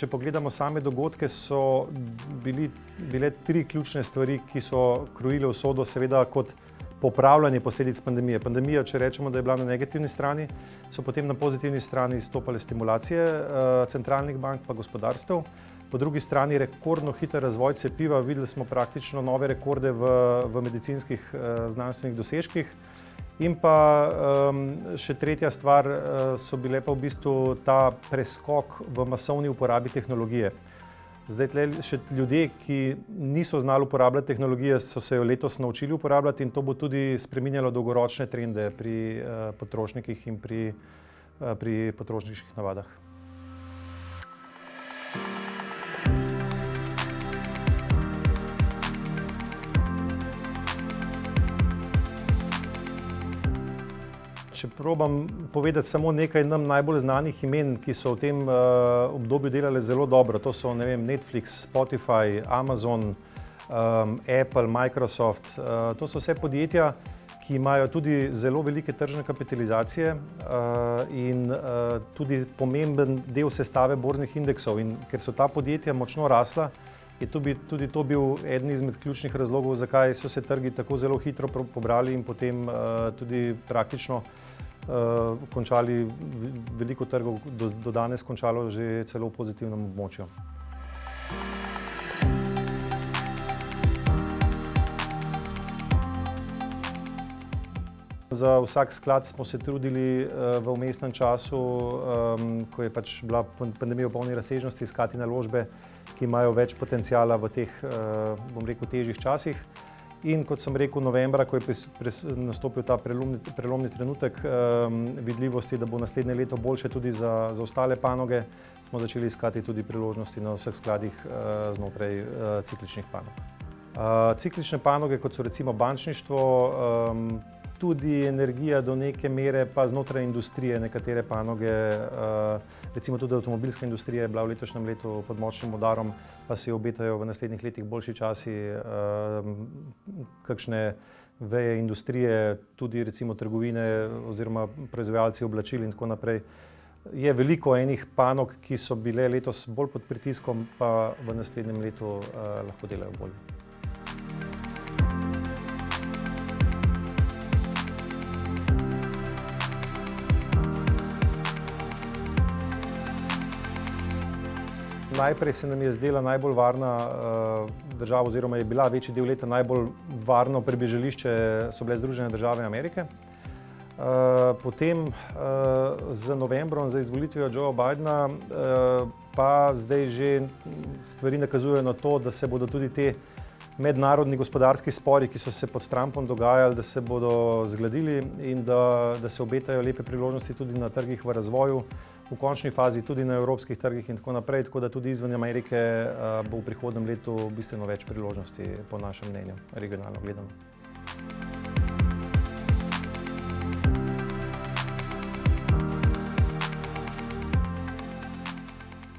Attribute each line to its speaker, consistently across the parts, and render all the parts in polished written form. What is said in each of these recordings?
Speaker 1: Če pogledamo same dogodke, so bile tri ključne stvari, ki so krojile usodo, seveda kot popravljanje posledic pandemije. Pandemija, če rečemo, da je bila na negativni strani, so potem na pozitivni strani izstopale stimulacije centralnih bank pa gospodarstev. Po drugi strani rekordno hiter razvoj cepiva, videli smo praktično nove rekorde v medicinskih znanstvenih dosežkih. In pa še tretja stvar so bile pa v bistvu ta preskok v masovni uporabi tehnologije. Zdaj, tle še ljudje, ki niso znali uporabljati tehnologije, so se jo letos naučili uporabljati in to bo tudi spreminjalo dolgoročne trende pri potrošnikih in pri potrošniških navadah. Če probam povedati samo nekaj nam najbolj znanih imen, ki so v tem obdobju delali zelo dobro, to so, ne vem, Netflix, Spotify, Amazon, Apple, Microsoft, to so vse podjetja, ki imajo tudi zelo velike tržne kapitalizacije in tudi pomemben del sestave borznih indeksov. In ker so ta podjetja močno rasla, je tudi to bil eden izmed ključnih razlogov, zakaj so se trgi tako zelo hitro pobrali in potem tudi praktično končali, veliko trgov do danes končalo že celo v pozitivnem območju. Za vsak sklad smo se trudili v vmesnem času, ko je pač bila pandemija v polni razsežnosti, iskati naložbe, ki imajo več potenciala v teh, bom rekel, težjih časih. In kot sem rekel, novembra, ko je nastopil ta prelomni trenutek vidljivosti, da bo naslednje leto boljše tudi za ostale panoge, smo začeli iskati tudi priložnosti na vseh skladih znotraj cikličnih panog. Ciklične panoge, kot so recimo bančništvo, tudi energija do neke mere, pa znotraj industrije nekatere panoge, recimo tudi avtomobilska industrija je bila v letošnjem letu pod močnim udarom, pa se obetajo v naslednjih letih boljši časi, kakšne veje industrije, tudi recimo trgovine oziroma proizvajalci oblačil in tako naprej. Je veliko enih panog, ki so bile letos bolj pod pritiskom, pa v naslednjem letu lahko delajo bolje. Najprej se nam je zdela najbolj varna država oziroma je bila večji del leta najbolj varno pribežališče so bile Združene države Amerike. Potem z novembrom, z izvolitvijo Joea Bidena, pa zdaj že stvari nakazujejo na to, da se bodo tudi te mednarodni gospodarski spori, ki so se pod Trumpom dogajali, da se bodo zgladili in da se obetajo lepe priložnosti tudi na trgih v razvoju, v končni fazi tudi na evropskih trgih in tako naprej, tako da tudi izven Amerike bo v prihodnjem letu bistveno več priložnosti, po našem mnenju, regionalno gledano.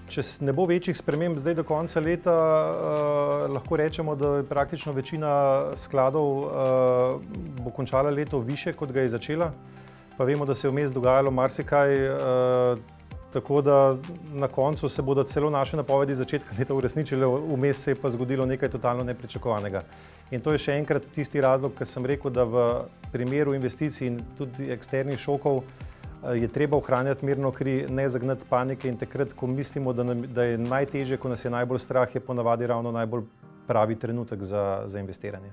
Speaker 1: Če ne bo večjih sprememb zdaj do konca leta, lahko rečemo, da je praktično večina skladov bo končala leto više, kot ga je začela. Pa vemo, da se je vmes dogajalo marsikaj, tako da na koncu se bodo celo naše napovedi začetka leta uresničile, vmes se je pa zgodilo nekaj totalno nepričakovanega. In to je še enkrat tisti razlog, ker sem rekel, da v primeru investicij in tudi eksternih šokov je treba ohranjati mirno kri, ne zagnati panike in takrat, ko mislimo, da je najtežje, ko nas je najbolj strah, je ponavadi ravno najbolj pravi trenutek za investiranje.